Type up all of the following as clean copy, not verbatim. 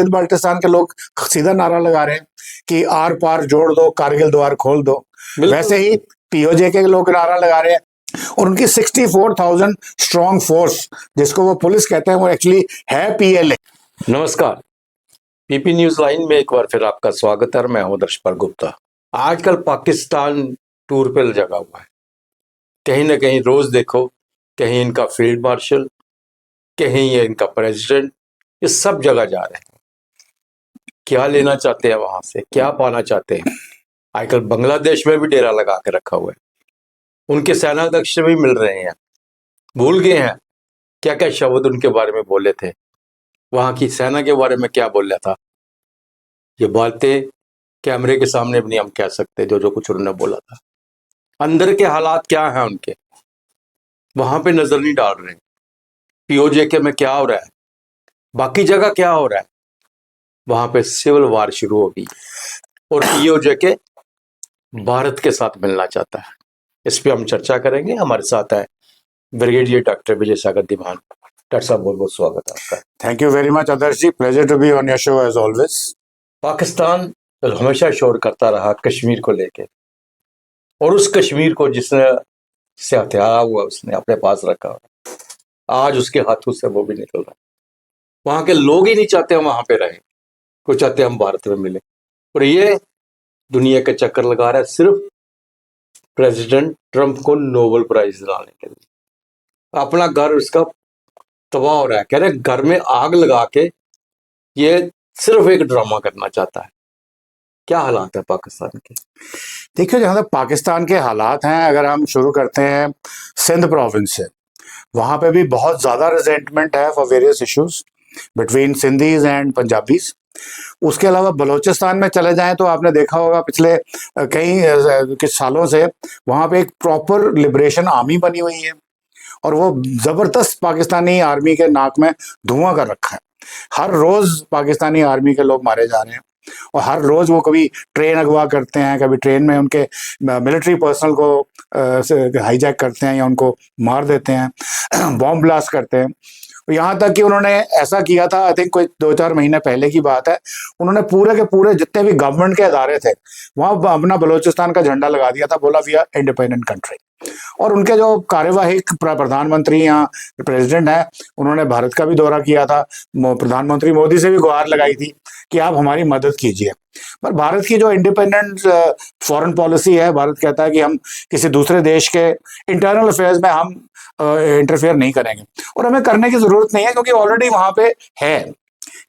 बाल्टिस्तान के लोग सीधा नारा लगा रहे हैं कि आर पार जोड़ दो, कारगिल द्वार खोल दो। वैसे ही पीओजे के लोग नारा लगा रहे हैं और उनकी 64,000 स्ट्रॉन्ग फोर्स, जिसको वो पुलिस कहते हैं, वो एक्चुअली है पीएलए। नमस्कार, पीपी न्यूज लाइन में एक बार फिर आपका स्वागत है। मैं हूं दर्शपाल गुप्ता। आजकल पाकिस्तान टूर पे जगा हुआ है। कहीं ना कहीं रोज देखो, कहीं इनका फील्ड मार्शल, कहीं ये इनका प्रेसिडेंट, ये सब जगह जा रहे हैं। क्या लेना चाहते हैं वहां से, क्या पाना चाहते हैं? आजकल बांग्लादेश में भी डेरा लगा के रखा हुआ है। उनके सेनाध्यक्ष से भी मिल रहे हैं। भूल गए हैं क्या क्या शब्द उनके बारे में बोले थे, वहां की सेना के बारे में क्या बोला था। ये बातें कैमरे के सामने भी नहीं हम कह सकते, जो कुछ उन्होंने बोला था। अंदर के हालात क्या हैं उनके, वहां पे नजर नहीं डाल रहे। पीओजेके में क्या हो रहा है, बाकी जगह क्या हो रहा है, वहां पे सिविल वार शुरू हो गई और पीओजेके भारत के साथ मिलना चाहता है। इस पे हम चर्चा करेंगे। हमारे साथ है brigadier doctor Vijay Sagar Diwan. Doctor साहब, बहुत बहुत स्वागत है आपका। Thank you very much Adarsh ji, pleasure to be on your show as always. Pakistan हमेशा शोर करता रहा कश्मीर को लेके, और उस कश्मीर को जिसने से हथियारा हुआ उसने अपने पास रखा, आज उसके हाथों से वो भी निकल रहा है। वहां के लोग ही नहीं चाहते हम वहां पे रहे, वो चाहते हम भारत में मिले। और ये दुनिया के चक्कर लगा रहा है सिर्फ प्रेसिडेंट ट्रंप को नोबेल प्राइज दिलाने के लिए। अपना घर उसका तबाह हो रहा है। कह रहे घर में आग लगा के ये सिर्फ एक ड्रामा करना चाहता है। क्या हालात है पाकिस्तान के? देखिए, जहां तक पाकिस्तान के हालात हैं, अगर हम शुरू करते हैं सिंध प्रोविंस से, वहां पे भी बहुत ज्यादा रिजेंटमेंट है for various issues between Sindhis and Punjabis. उसके अलावा बलूचिस्तान में चले जाएं तो आपने देखा होगा पिछले कुछ सालों से वहां पे एक प्रॉपर लिबरेशन आर्मी बनी हुई है और वो जबरदस्त पाकिस्तानी आर्मी के नाक में धुआं कर रखा है। हर रोज पाकिस्तानी आर्मी के लोग मारे जा रहे हैं और हर रोज वो कभी ट्रेन अगवा करते हैं, कभी ट्रेन में उनके मिलिट्री पर्सनल को हाईजैक करते हैं या उनको मार देते हैं, बॉम्ब ब्लास्ट करते हैं। यहाँ तक कि उन्होंने ऐसा किया था, आई थिंक कोई 2-4 महीने पहले की बात है, उन्होंने पूरे के पूरे जितने भी गवर्नमेंट के अदारे थे वहां अपना बलूचिस्तान का झंडा लगा दिया था, बोला वी आर इंडिपेंडेंट कंट्री। और उनके जो कार्यवाही प्रधानमंत्री या प्रेसिडेंट है, उन्होंने भारत का भी दौरा किया था, प्रधानमंत्री मोदी से भी गुहार लगाई थी कि आप हमारी मदद कीजिए। पर भारत की जो इंडिपेंडेंट फॉरेन पॉलिसी है, भारत कहता है कि हम किसी दूसरे देश के इंटरनल अफेयर्स में हम इंटरफेयर नहीं करेंगे और हमें करने की जरूरत नहीं है क्योंकि ऑलरेडी वहां पे है।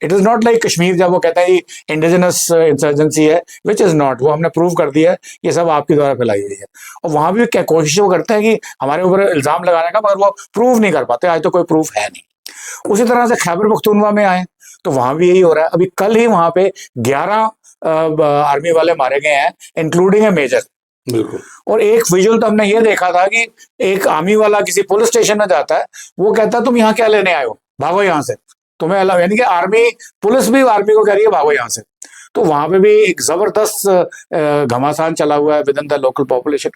It is not like Kashmir, जब वो कहता है इंडिजिनस इंसर्जेंसी है, विच इज नॉट। वो हमने प्रूव कर दिया है, ये सब आपके द्वारा फैलाई हुई है। और वहां भी क्या कोशिश वो करते हैं कि हमारे ऊपर इल्जाम लगाने का, मगर वो प्रूव नहीं कर पाते। आज तो कोई प्रूफ है नहीं। उसी तरह से खैबर पख्तूनख्वा में आए तो वहां भी यही हो रहा है। अभी कल ही वहां पे 11 आर्मी वाले मारे गए हैं, इंक्लूडिंग ए मेजर। बिल्कुल। और एक विजुअल तो हमने ये देखा था कि एक आर्मी वाला किसी पुलिस स्टेशन में जाता है, वो कहता है तुम यहाँ क्या लेने आए हो, भागो यहाँ से, तुम्हें अलाउ, यानी कि आर्मी, पुलिस भी आर्मी को कह रही है भागो यहाँ से। तो वहां पे भी एक जबरदस्त घमासान चला हुआ है with in the local population.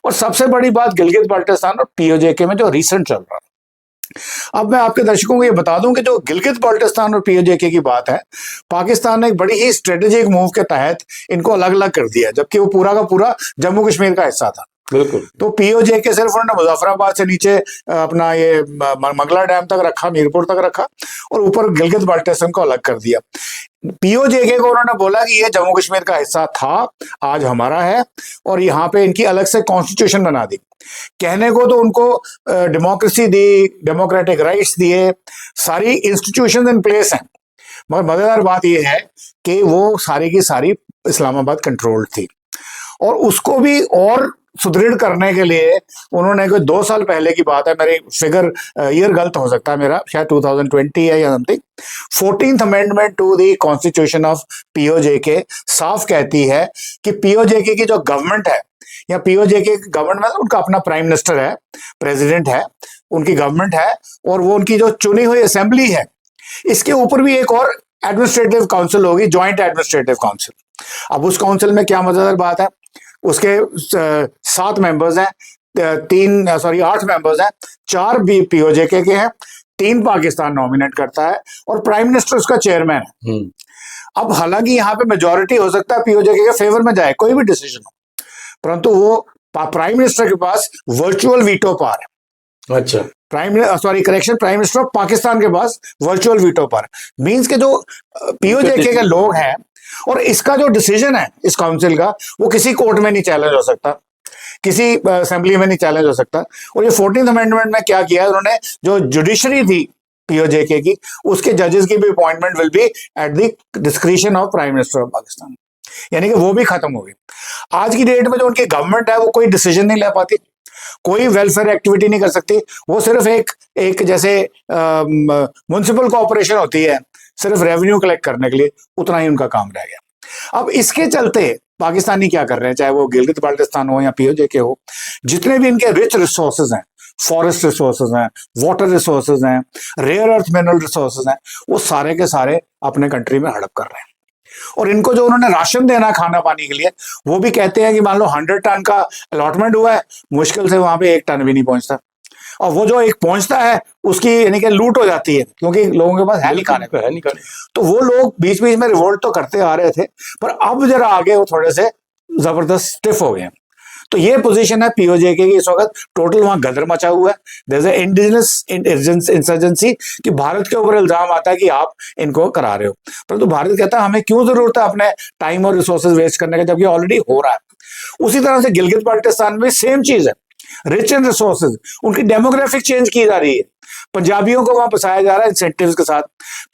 और सबसे बड़ी बात गिलगित बाल्टिस्तान और पीओजेके में जो रिसेंट चल रहा है। अब मैं आपके दर्शकों को ये बता दूं कि जो गिलगित बाल्टिस्तान और पीओजेके की बात है, पाकिस्तान ने एक बड़ी ही स्ट्रेटेजिक मूव के तहत इनको अलग अलग कर दिया, जबकि वो पूरा का पूरा जम्मू कश्मीर का हिस्सा था। बिल्कुल। तो पीओजेके सिर्फ उन्होंने मुजफ्फराबाद से नीचे अपना ये मंगला डैम तक रखा, मीरपुर तक रखा, और ऊपर गिलगित बाल्टिस्तान को अलग कर दिया। पीओजेके को उन्होंने बोला कि ये जम्मू कश्मीर का हिस्सा था, आज हमारा है, और यहाँ पे इनकी अलग से कॉन्स्टिट्यूशन बना दी। कहने को तो उनको डेमोक्रेसी दी, डेमोक्रेटिक राइट्स दिए, सारी इंस्टीट्यूशन इन प्लेस हैं, मगर मजेदार बात यह है कि वो सारी की सारी इस्लामाबाद कंट्रोल्ड थी। और उसको भी और सुदृढ़ करने के लिए उन्होंने, कोई 2 साल पहले की बात है, मेरी फिगर ईयर गलत हो सकता है मेरा, शायद 2020 है या something, 14th amendment to the constitution of PoJK साफ कहती है कि पीओजेके की जो गवर्नमेंट है, या पीओजेके गवर्नमेंट में उनका अपना प्राइम मिनिस्टर है, प्रेसिडेंट है, उनकी गवर्नमेंट है, और वो उनकी जो चुनी हुई असेंबली है, इसके ऊपर भी एक और एडमिनिस्ट्रेटिव काउंसिल होगी, ज्वाइंट एडमिनिस्ट्रेटिव काउंसिल। अब उस काउंसिल में क्या मजेदार बात है, उसके 7 मेंबर्स हैं, 8 मेंबर्स हैं, 4 पीओजेके के हैं, 3 पाकिस्तान नॉमिनेट करता है और प्राइम मिनिस्टर उसका चेयरमैन है। अब हालांकि यहाँ पे मेजोरिटी हो सकता है पीओजेके के फेवर में जाए, कोई भी डिसीजन हो, परंतु वो प्राइम मिनिस्टर के पास वर्चुअल वीटो पावर है। अच्छा, प्राइम मिनिस्टर ऑफ पाकिस्तान के पास वर्चुअल वीटो पावर मींस के जो पीओजेके के लोग हैं, और इसका जो डिसीजन है इस काउंसिल का, वो किसी कोर्ट में नहीं चैलेंज हो सकता, किसी असेंबली में नहीं चैलेंज हो सकता। और ये 14th अमेंडमेंट में क्या किया है उन्होंने, जो जुडिशरी थी पीओजेके की, उसके जजेस की भी appointment will be at the discretion of prime minister of Pakistan, यानी कि वो भी खत्म हो गई। आज की डेट में जो उनकी गवर्नमेंट है वो कोई डिसीजन नहीं ले पाती, कोई वेलफेयर एक्टिविटी नहीं कर सकती, वो सिर्फ एक जैसे म्युनिसिपल कॉर्पोरेशन होती है सिर्फ रेवेन्यू कलेक्ट करने के लिए, उतना ही उनका काम रह गया। अब इसके चलते पाकिस्तानी क्या कर रहे हैं, चाहे वो गिलगित बाल्टिस्तान हो या पीओजेके हो, जितने भी इनके रिच रिसोर्सेज हैं, फॉरेस्ट रिसोर्सेज हैं, वाटर रिसोर्सेज हैं, रेयर अर्थ मिनरल रिसोर्सेज हैं, वो सारे के सारे अपने कंट्री में हड़प कर रहे हैं। और इनको जो उन्होंने राशन देना खाना पानी के लिए, वो भी कहते हैं कि मान लो 100 टन का अलॉटमेंट हुआ है, मुश्किल से वहां पे 1 टन भी नहीं पहुंचता, और वो जो एक पहुंचता है उसकी यानी कि लूट हो जाती है, क्योंकि लोगों के पास है नहीं खाने को। तो वो लोग बीच बीच में रिवोल्ट तो करते आ रहे थे, पर अब जरा आगे वो थोड़े से जबरदस्त स्टिफ हो गए। तो ये पोजीशन है पीओजेके की इस वक्त, टोटल वहां गदर मचा हुआ है। There is a indigenous insurgency कि भारत के ऊपर इल्जाम आता है कि आप इनको करा रहे हो, परंतु भारत कहता है हमें क्यों जरूरत है अपने टाइम और रिसोर्सेज वेस्ट करने का, जबकि ऑलरेडी हो रहा है। उसी तरह से गिलगित बाल्टिस्तान में सेम चीज है, रिच एंड रिसोर्सेज, उनकी डेमोग्राफिक चेंज की जा रही है। पंजाबियों को वहां बसाया जा रहा है इंसेंटिव्स के साथ,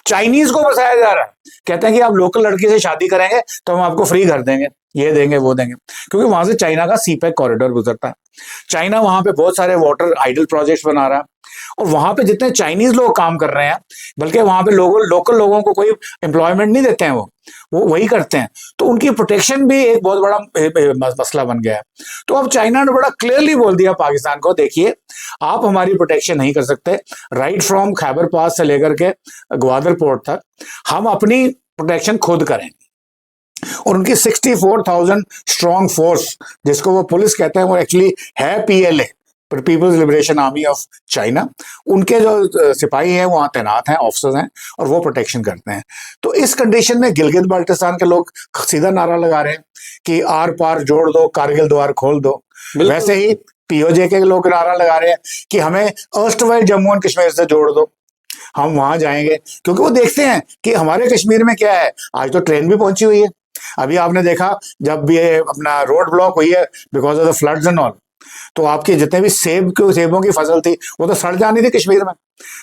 चाइनीज को बसाया जा रहा है, कहते हैं कि आप लोकल लड़की से शादी करेंगे तो हम आपको फ्री कर देंगे, ये देंगे वो देंगे, क्योंकि वहां से चाइना का सीपैक कॉरिडोर गुजरता है। चाइना वहां पे बहुत सारे वाटर आइडल प्रोजेक्ट्स बना रहा है, और वहां पे जितने चाइनीज लोग काम कर रहे हैं, बल्कि वहां पे लोकल लोगों को कोई एम्प्लॉयमेंट नहीं देते हैं, वो वही करते हैं। तो उनकी प्रोटेक्शन भी एक बहुत बड़ा मसला बन गया है। तो अब चाइना ने बड़ा क्लियरली बोल दिया पाकिस्तान को, देखिए आप हमारी प्रोटेक्शन नहीं कर सकते, राइट फ्रॉम खैबर पास से लेकर के ग्वादर पोर्ट तक हम अपनी प्रोटेक्शन खुद करें। और उनकी 64,000 स्ट्रॉन्ग फोर्स, जिसको वो पुलिस कहते हैं, वो एक्चुअली है PLA, People's Liberation Army of China, उनके जो सिपाही हैं वहां तैनात हैं, ऑफिसर्स हैं, और वो प्रोटेक्शन करते हैं। तो इस कंडीशन में गिलगित बाल्टिस्तान के लोग सीधा नारा लगा रहे हैं कि आर पार जोड़ दो, कारगिल द्वार खोल दो। वैसे ही पीओजेके के लोग नारा लगा रहे हैं कि हमें अर्स्टवाइल जम्मू एंड कश्मीर से जोड़ दो, हम वहां जाएंगे, क्योंकि वो देखते हैं कि हमारे कश्मीर में क्या है, आज तो ट्रेन भी पहुंची हुई है। अभी आपने देखा जब ये अपना रोड ब्लॉक हुई है because of the floods and all, तो आपके जितने भी सेबों की फसल थी वो तो सड़ जानी थी कश्मीर में,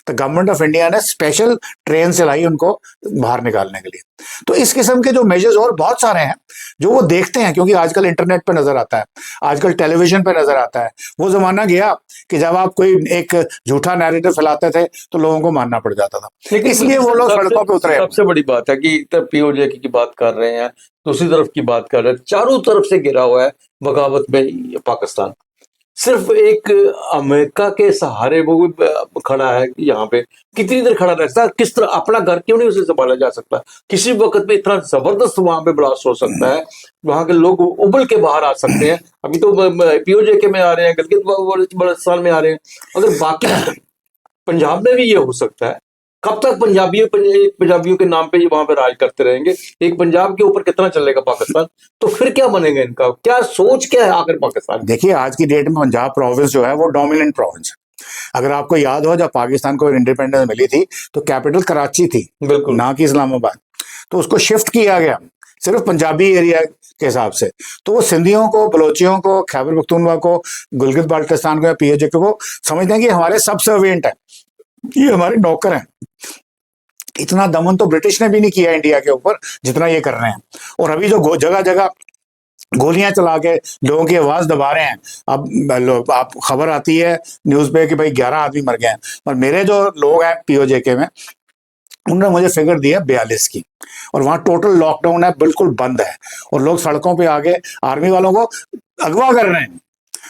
तो गवर्नमेंट ऑफ इंडिया ने स्पेशल ट्रेन चलाई उनको बाहर निकालने के लिए। तो इस किस्म के जो मेजर्स और बहुत सारे हैं जो वो देखते हैं, क्योंकि आजकल इंटरनेट पे नजर आता है, आजकल टेलीविजन पे नजर आता है। वो जमाना गया कि जब आप कोई एक झूठा नैरेटिव फैलाते थे तो लोगों को मानना पड़ जाता था, इसलिए वो लोग सड़कों पे उतरे। सबसे बड़ी बात है कि तब पीओजेके की बात कर रहे हैं, दूसरी तरफ की बात कर रहे हैं, चारों तरफ से घिरा हुआ है बगावत में पाकिस्तान, सिर्फ एक अमेरिका के सहारे वो खड़ा है यहाँ पे। कितनी देर खड़ा रह सकता है, किस तरह अपना घर क्यों नहीं उसे संभाला जा सकता, किसी वक्त में इतना जबरदस्त वहां पे ब्लास्ट हो सकता है, वहां के लोग उबल के बाहर आ सकते हैं। अभी तो पीओजेके में आ रहे हैं, गिलगित बाल्टिस्तान में आ रहे हैं, अगर बाकी पंजाब में भी ये हो सकता है। कब तक पंजाबियों के नाम पे ये वहां पे राज करते रहेंगे, एक पंजाब के ऊपर कितना चलेगा पाकिस्तान, तो फिर क्या बनेगा इनका, क्या सोच क्या है आखिर पाकिस्तान। देखिए आज की डेट में पंजाब प्रोविंस जो है वो डोमिनेंट प्रोविंस है। अगर आपको याद हो जब पाकिस्तान को इंडिपेंडेंस मिली थी तो कैपिटल कराची थी, बिल्कुल, ना कि इस्लामाबाद, तो उसको शिफ्ट किया गया सिर्फ पंजाबी एरिया के हिसाब से। तो वो सिंधियों को, बलोचियों को, खैबर पख्तूनख्वा को, गिलगित बाल्टिस्तान को या पीओजेके को समझते हैं कि हमारे सब सर्वेंट है, ये हमारे नौकर हैं। इतना दमन तो ब्रिटिश ने भी नहीं किया इंडिया के ऊपर जितना ये कर रहे हैं। और अभी जो जगह जगह गोलियां चला के लोगों की आवाज दबा रहे हैं, अब आप खबर आती है न्यूज पे कि भाई 11 आदमी मर गए हैं, पर मेरे जो लोग हैं पीओजेके में उन्होंने मुझे फिगर दी है 42 की, और वहां टोटल लॉकडाउन है, बिल्कुल बंद है, और लोग सड़कों पे आगे आर्मी वालों को अगवा कर रहे हैं,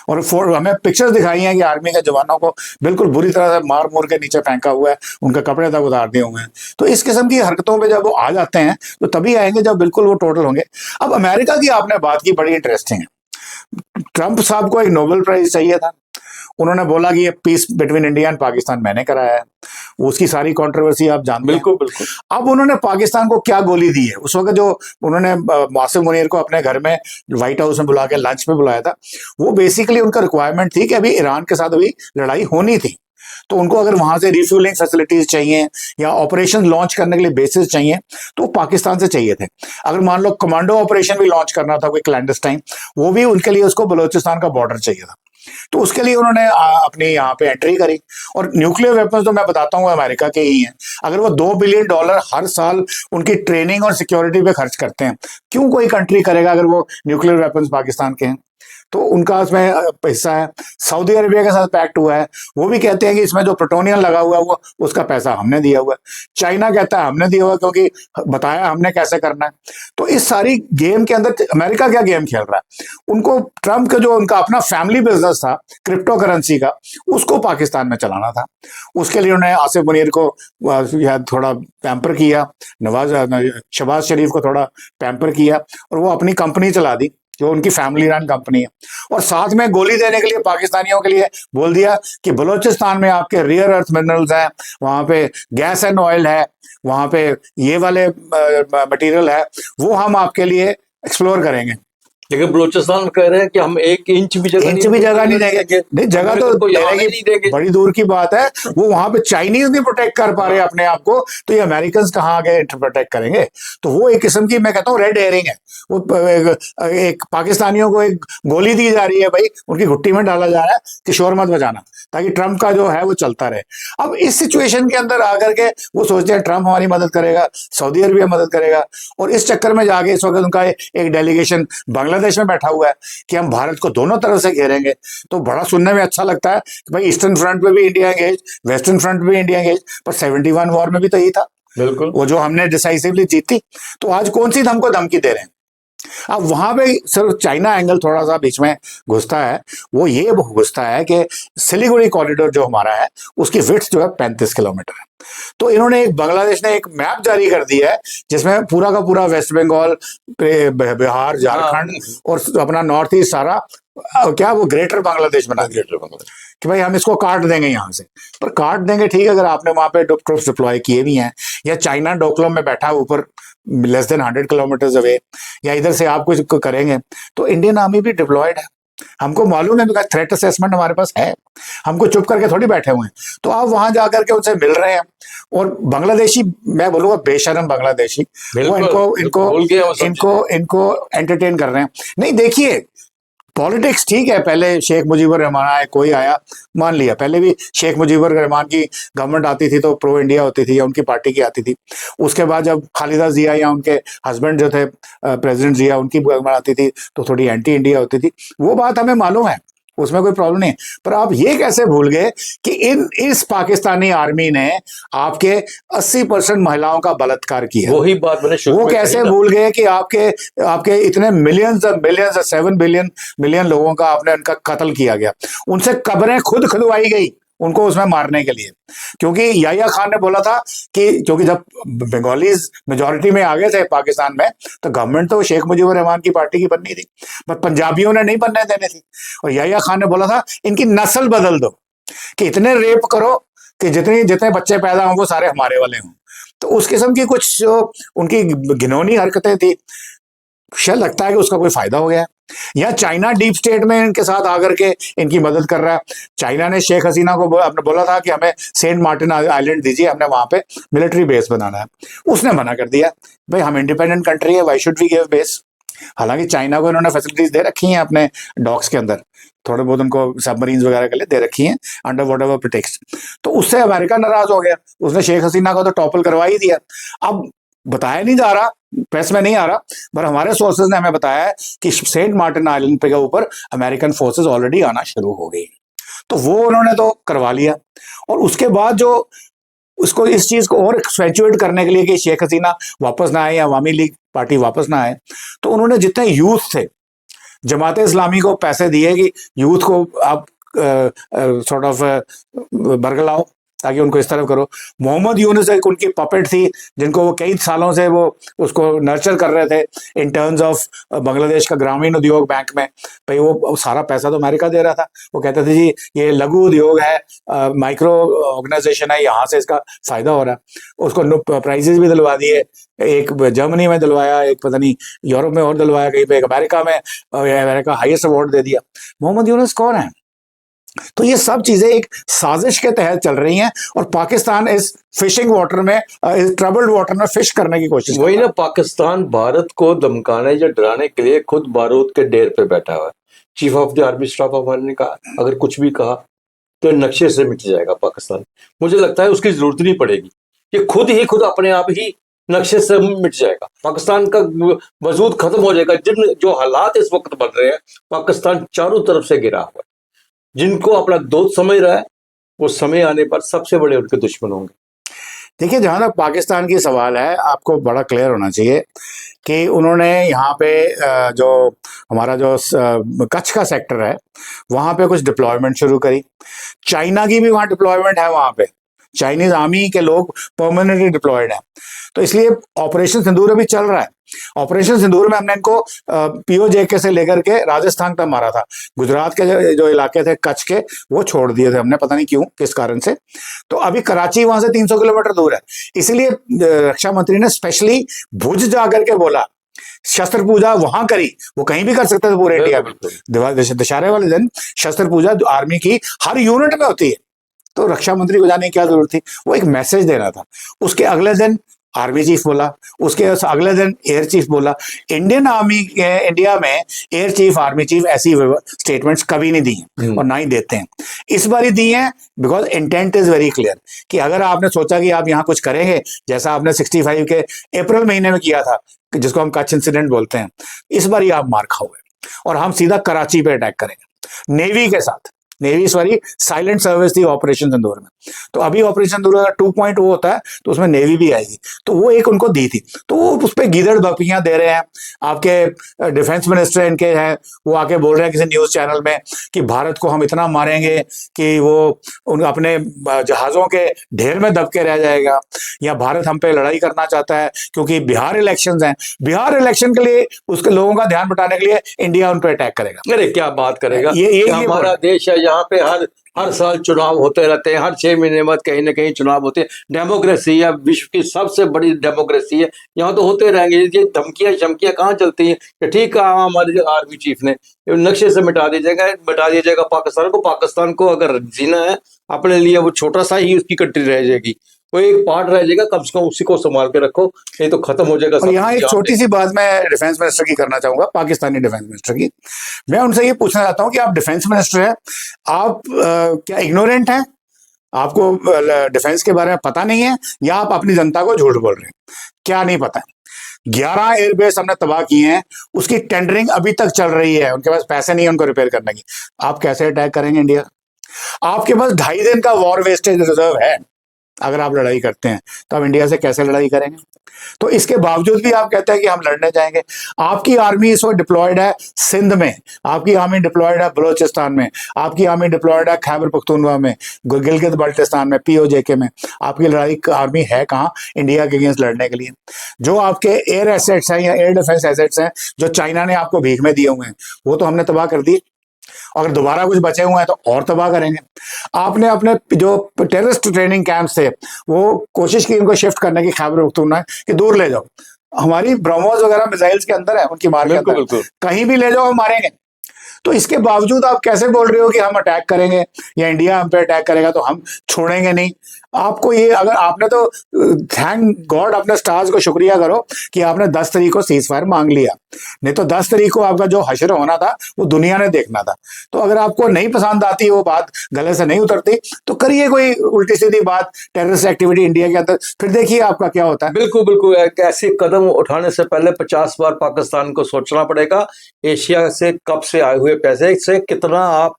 और हमें पिक्चर्स दिखाई हैं कि आर्मी के जवानों को बिल्कुल बुरी तरह से मार मूर के नीचे फेंका हुआ है, उनके कपड़े तक उतार दिए हुए हैं। तो इस किस्म की हरकतों पे जब वो आ जाते हैं तो तभी आएंगे जब बिल्कुल वो टोटल होंगे। अब अमेरिका की आपने बात की, बड़ी इंटरेस्टिंग है। ट्रंप साहब को एक नोबेल प्राइज चाहिए था, उन्होंने बोला कि ये peace between India and Pakistan मैंने कराया है, उसकी सारी कंट्रोवर्सी आप जानते हैं। बिल्कुल बिल्कुल। अब उन्होंने पाकिस्तान को क्या गोली दी है, उस वक्त जो उन्होंने वासिम मुनीर को अपने घर में व्हाइट हाउस में बुला के लंच में बुलाया था, वो बेसिकली उनका रिक्वायरमेंट थी कि अभी ईरान के साथ अभी लड़ाई होनी थी, तो उनको अगर वहां से रिफ्यूलिंग फैसिलिटीज चाहिए या ऑपरेशन लॉन्च करने के लिए बेसिस चाहिए तो वो पाकिस्तान से चाहिए थे। अगर मान लो कमांडो ऑपरेशन भी लॉन्च करना था कोई क्लैंडस्टाइन, वो भी उनके लिए उसको बलोचिस्तान का बॉर्डर चाहिए था, तो उसके लिए उन्होंने अपनी यहाँ पे एंट्री करी। और न्यूक्लियर वेपन्स तो मैं बताता हूँ अमेरिका के ही हैं। अगर वो $2 बिलियन हर साल उनकी ट्रेनिंग और सिक्योरिटी पे खर्च करते हैं, क्यों कोई कंट्री करेगा अगर वो न्यूक्लियर वेपन्स पाकिस्तान के हैं? तो उनका उसमें हिस्सा है। सऊदी अरेबिया के साथ पैक्ट हुआ है, वो भी कहते हैं कि इसमें जो प्लूटोनियम लगा हुआ है वो उसका पैसा हमने दिया हुआ है। चाइना कहता है हमने दिया हुआ क्योंकि बताया हमने कैसे करना है। तो इस सारी गेम के अंदर अमेरिका क्या गेम खेल रहा है? उनको ट्रंप का जो उनका अपना फैमिली बिजनेस था क्रिप्टो करेंसी का, उसको पाकिस्तान में चलाना था। उसके लिए उन्होंने आसिफ मुनीर को थोड़ा पैम्पर किया, शहबाज शरीफ को थोड़ा पैम्पर किया, और वो अपनी कंपनी चला दी जो उनकी फैमिली रन कंपनी है। और साथ में गोली देने के लिए पाकिस्तानियों के लिए बोल दिया कि बलूचिस्तान में आपके रियर अर्थ मिनरल्स हैं, वहां पे गैस एंड ऑयल है, वहां पे ये वाले मटेरियल है, वो हम आपके लिए एक्सप्लोर करेंगे। लेकिन बलूचिस्तान कह रहे हैं कि हम 1 इंच भी जगह नहीं देंगे। नहीं, जगह तो देंगे, बड़ी दूर की बात है। वो वहां पे चाइनीज नहीं प्रोटेक्ट कर पा रहे अपने आप को, तो ये अमेरिकन कहाँ आगे प्रोटेक्ट करेंगे? तो वो एक किस्म की मैं कहता हूँ रेड हेयरिंग है। वो एक पाकिस्तानियों को एक गोली दी जा रही है, भाई उनकी घुट्टी में डाला जा रहा है कि शोर मत बजाना, ताकि ट्रंप का जो है वो चलता रहे। अब इस सिचुएशन के अंदर आकर के वो सोचते हैं ट्रंप हमारी मदद करेगा, सऊदी अरबिया मदद करेगा, और इस चक्कर में जाके इस वक्त उनका एक डेलीगेशन बांग्लादेश में बैठा हुआ है कि हम भारत को दोनों तरफ से घेरेंगे। तो बड़ा सुनने में अच्छा लगता है कि भाई ईस्टर्न फ्रंट पे भी इंडिया एंगेज, वेस्टर्न फ्रंट भी इंडिया एंगेज, पर 71 वॉर में भी तो यही था, बिल्कुल, वो जो हमने डिसाइसिवली जीती। तो आज कौन सी हमको धमकी दे रहे हैं? अब वहां पे सिर्फ चाइना एंगल थोड़ा सा बीच में घुसता है। वो ये घुसता है कि सिलीगुड़ी कॉरिडोर जो हमारा है उसकी विड्थ जो है 35 किलोमीटर है। तो इन्होंने बांग्लादेश ने एक मैप जारी कर दिया है जिसमें पूरा का पूरा वेस्ट बंगाल, बिहार, झारखंड और अपना नॉर्थ ईस्ट सारा क्या वो ग्रेटर बांग्लादेश बना दिया कि भाई हम इसको काट देंगे यहाँ से। पर काट देंगे ठीक है, अगर आपने वहां पे ट्रूप्स डिप्लॉय किए भी हैं, या चाइना डोकलाम में बैठा ऊपर लेस देन 100 किलोमीटर अवे, या इधर से आप कुछ करेंगे, तो इंडियन आर्मी भी डिप्लॉयड है। हमको मालूम है, बिकॉज थ्रेट असेसमेंट हमारे पास है, हमको चुप करके थोड़ी बैठे हुए हैं। तो आप वहां जाकर के उनसे मिल रहे हैं, और बांग्लादेशी, मैं बोलूंगा बेशरम बांग्लादेशी, वो इनको एंटरटेन कर रहे हैं। नहीं, देखिए पॉलिटिक्स ठीक है, पहले शेख मुजीबुर रहमान आए, कोई आया, मान लिया। पहले भी शेख मुजीबुर रहमान की गवर्नमेंट आती थी तो प्रो इंडिया होती थी, या उनकी पार्टी की आती थी। उसके बाद जब खालिदा जिया या उनके हस्बैंड जो थे प्रेसिडेंट जिया, उनकी गवर्नमेंट आती थी तो थोड़ी एंटी इंडिया होती थी। वो बात हमें मालूम है, उसमें कोई प्रॉब्लम नहीं है। पर आप ये कैसे भूल गए कि इस पाकिस्तानी आर्मी ने आपके 80% महिलाओं का बलात्कार किया? वही बात मैंने वो कैसे भूल गए कि आपके इतने मिलियंस और बिलियंस, 7 मिलियन लोगों का आपने उनका कत्ल किया गया, उनसे कब्रें खुद खुदवाई गई उनको उसमें मारने के लिए। क्योंकि याहिया खान ने बोला था कि क्योंकि जब बंगालीज मेजॉरिटी में आ गए थे पाकिस्तान में, तो गवर्नमेंट तो शेख मुजीबुर रहमान की पार्टी की बननी थी, पर पंजाबियों ने नहीं बनने देने थी। और याहिया खान ने बोला था इनकी नस्ल बदल दो, कि इतने रेप करो कि जितने बच्चे पैदा हों वो सारे हमारे वाले हों। तो उस किस्म की कुछ उनकी घिनौनी हरकतें थी। शायद लगता है कि उसका कोई फायदा हो गया। या चाइना डीप स्टेट में इनके साथ आकर के इनकी मदद कर रहा है। चाइना ने शेख हसीना को आपने बोला था कि हमें सेंट मार्टिन आइलैंड दीजिए, हमने वहां पे मिलिट्री बेस बनाना है। उसने मना कर दिया, भाई हम इंडिपेंडेंट कंट्री है, why should we give base. हालांकि चाइना को इन्होंने फैसिलिटीज दे रखी हैं अपने डॉक्स के अंदर, थोड़े बहुत उनको सबमरीन्स वगैरह के लिए दे रखी हैं अंडर वॉट एवर प्रिटेक्स्ट। तो उससे अमेरिका नाराज हो गया, उसने शेख हसीना को तो टॉपल करवा ही दिया। अब बताया नहीं जा रहा, प्रेस में नहीं आ रहा, पर हमारे सोर्सेज ने हमें बताया है कि सेंट मार्टिन आइलैंड के ऊपर अमेरिकन फोर्सेस ऑलरेडी आना शुरू हो गई। तो वो उन्होंने तो करवा लिया। और उसके बाद जो उसको इस चीज को और एक्सेंचुएट करने के लिए कि शेख हसीना वापस ना आए या अवामी लीग पार्टी वापस ना आए, तो उन्होंने जितने यूथ थे, जमाते इस्लामी को पैसे दिए कि यूथ को आप सॉर्ट ऑफ बरगलाओ, ताकि उनको इस तरफ करो। मोहम्मद यूनुस एक उनकी पपेट थी, जिनको वो कई सालों से वो उसको नर्चर कर रहे थे इन टर्म्स ऑफ बांग्लादेश का ग्रामीण उद्योग बैंक में। भाई वो सारा पैसा तो अमेरिका दे रहा था। वो कहते थे जी ये लघु उद्योग है, माइक्रो ऑर्गेनाइजेशन है, यहाँ से इसका फायदा हो रहा है। उसको प्राइजेस भी दिलवा दिए, एक जर्मनी में दिलवाया, एक पता नहीं यूरोप में और दिलवाया, कहीं पे एक अमेरिका में, अमेरिका हाईएस्ट अवार्ड दे दिया। मोहम्मद यूनुस कौन है? तो ये सब चीजें एक साजिश के तहत चल रही हैं, और पाकिस्तान इस फिशिंग वाटर में, इस ट्रबल्ड वाटर में फिश करने की कोशिश वही ना, पाकिस्तान भारत को धमकाने या डराने के लिए खुद बारूद के ढेर पे बैठा हुआ है। Chief of the army staff हमारे ने कहा अगर कुछ भी कहा तो नक्शे से मिट जाएगा पाकिस्तान। मुझे लगता है उसकी जरूरत नहीं पड़ेगी, ये खुद अपने आप ही नक्शे से मिट जाएगा। पाकिस्तान का वजूद खत्म हो जाएगा। जो हालात इस वक्त बन रहे हैं, पाकिस्तान चारों तरफ से घिरा हुआ है। जिनको अपना दोस्त समझ रहा है, वो समय आने पर सबसे बड़े उनके दुश्मन होंगे। देखिए, जहां तक पाकिस्तान की सवाल है, आपको बड़ा क्लियर होना चाहिए कि उन्होंने यहाँ पे जो हमारा जो कच्छ का सेक्टर है, वहाँ पे कुछ डिप्लॉयमेंट शुरू करी। चाइना की भी वहाँ डिप्लॉयमेंट है, वहाँ पे चाइनीज आर्मी के लोग परमानेंटली डिप्लॉयड हैं। तो इसलिए ऑपरेशन सिंदूर अभी चल रहा है। ऑपरेशन सिंदूर में हमने इनको पीओजेके से लेकर के राजस्थान तक मारा था। गुजरात के जो इलाके थे कच्छ के, वो छोड़ दिए थे हमने, पता नहीं क्यों, किस कारण से। तो अभी कराची वहां से 300 किलोमीटर दूर है। इसलिए रक्षा मंत्री ने स्पेशली भुज जाकर के बोला, शस्त्र पूजा वहां करी। वो कहीं भी कर सकते थे पूरे इंडिया में। दशहरे वाले दिन शस्त्र पूजा आर्मी की हर यूनिट में होती है, तो रक्षा मंत्री को जाने की क्या जरूरत थी? वो एक मैसेज देना था। उसके अगले दिन आर्मी चीफ बोला, उसके अगले दिन एयर चीफ बोला। इंडियन आर्मी इंडिया में एयर चीफ, आर्मी चीफ ऐसी स्टेटमेंट्स कभी नहीं दी हैं और ना ही देते हैं। इस बार ही दी हैं because intent is very clear कि अगर आपने सोचा कि आप यहाँ कुछ करेंगे, जैसा आपने 65 के अप्रैल महीने में किया था, जिसको हम कच्छ इंसिडेंट बोलते हैं, इस बार ही आप मार खाओगे और हम सीधा कराची पे अटैक करेंगे नेवी के साथ। नेवी सॉरी साइलेंट सर्विस थी ऑपरेशन सिंदूर में। तो अभी ऑपरेशन सिंदूर अगर 2.0 होता है तो उसमें नेवी भी आएगी। तो वो एक उनको दी थी, तो वो उस पर गीदड़ बपियां दे रहे हैं। आपके डिफेंस मिनिस्टर इनके हैं, वो आके बोल रहे हैं किसी न्यूज चैनल में कि भारत को हम इतना मारेंगे कि वो उन अपने जहाजों के ढेर में दब के रह जाएगा, या भारत हम पे लड़ाई करना चाहता है क्योंकि बिहार इलेक्शन हैं। बिहार इलेक्शन के लिए उसके लोगों का ध्यान बटाने के लिए इंडिया उन पर अटैक करेगा। अरे क्या बात करेगा, ये हमारा देश है, यहाँ पे हर साल चुनाव होते रहते हैं, हर 6 महीने बाद कहीं ना कहीं चुनाव होते हैं। डेमोक्रेसी है, विश्व की सबसे बड़ी डेमोक्रेसी है, यहाँ तो होते रहेंगे। ये धमकियां शमकियां कहाँ चलती हैं कि ठीक है हमारे आर्मी चीफ ने नक्शे से मिटा दीजिएगा पाकिस्तान को। पाकिस्तान को अगर जीना है अपने लिए, वो छोटा सा ही उसकी कंट्री रह जाएगी, वो एक पार्ट रह जाएगा, कम से कम उसी को संभाल के रखो, नहीं तो खत्म हो जाएगा। यहाँ एक छोटी सी बात मैं डिफेंस मिनिस्टर की करना चाहूंगा, पाकिस्तानी डिफेंस मिनिस्टर की। मैं उनसे ये पूछना चाहता हूँ कि आप डिफेंस मिनिस्टर हैं, आप क्या इग्नोरेंट हैं? आपको डिफेंस के बारे में पता नहीं है, या आप अपनी जनता को झूठ बोल रहे हैं? क्या नहीं पता है? 11 एयरबेस हमने तबाह किए हैं, उसकी टेंडरिंग अभी तक चल रही है, उनके पास पैसे नहीं है उनको रिपेयर करने की। आप कैसे अटैक करेंगे इंडिया? आपके पास 2.5 दिन का वॉर वेस्टेज रिजर्व है। अगर आप लड़ाई करते हैं तो आप इंडिया से कैसे लड़ाई करेंगे? तो इसके बावजूद भी आप कहते हैं कि हम लड़ने जाएंगे। आपकी आर्मी इस वक्त डिप्लॉयड है सिंध में, आपकी आर्मी डिप्लॉयड है बलोचिस्तान में, आपकी आर्मी डिप्लॉयड है खैबर पख्तूनख्वा में, गिलगित बल्टिस्तान में, पीओजेके में। आपकी लड़ाई आर्मी है कहाँ इंडिया के अगेंस्ट लड़ने के लिए? जो आपके एयर एसेट्स हैं या एयर डिफेंस एसेट्स हैं जो चाइना ने आपको भीख में दिए हुए हैं, वो तो हमने तबाह कर दिए। अगर दोबारा कुछ बचे हुए हैं तो और तबाह करेंगे। आपने अपने जो टेररिस्ट ट्रेनिंग कैंप थे वो कोशिश की उनको शिफ्ट करने की, खैबर पख्तूनख्वा कि दूर ले जाओ, हमारी ब्रह्मोस वगैरह मिसाइल्स के अंदर है, उनकी मार के अंदर, कहीं भी ले जाओ हम मारेंगे। तो इसके बावजूद आप कैसे बोल रहे हो कि हम अटैक करेंगे या इंडिया हम पे अटैक करेगा तो हम छोड़ेंगे नहीं? आपको ये, अगर आपने तो थैंक गॉड, अपने स्टार्स को शुक्रिया करो कि आपने 10 तारीख को सीज फायर मांग लिया, नहीं तो 10 तारीख को आपका जो हश्र होना था वो दुनिया ने देखना था। तो अगर आपको नहीं पसंद आती, वो बात गले से नहीं उतरती, तो करिए कोई उल्टी सीधी बात, टेररिस्ट एक्टिविटी इंडिया के अंदर, फिर देखिए आपका क्या होता है। बिल्कुल बिल्कुल, ऐसे कदम उठाने से पहले 50 बार पाकिस्तान को सोचना पड़ेगा। एशिया से कब से आए हुए पैसे से कितना आप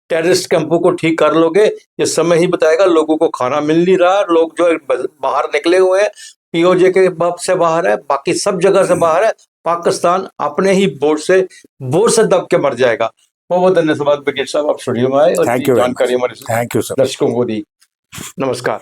टेररिस्ट कैंपों को ठीक कर लोगे, ये समय ही बताएगा। लोगों को खाना मिल नहीं रहा, लोग जो बाहर निकले हुए हैं, पीओजे के बाप से बाहर है, बाकी सब जगह से बाहर है। पाकिस्तान अपने ही बोर्ड से दब के मर जाएगा। बहुत बहुत धन्यवाद ब्रिगेड साहब, आप स्टूडियो में आए और जानकारी हमारे दर्शकों को दी। नमस्कार।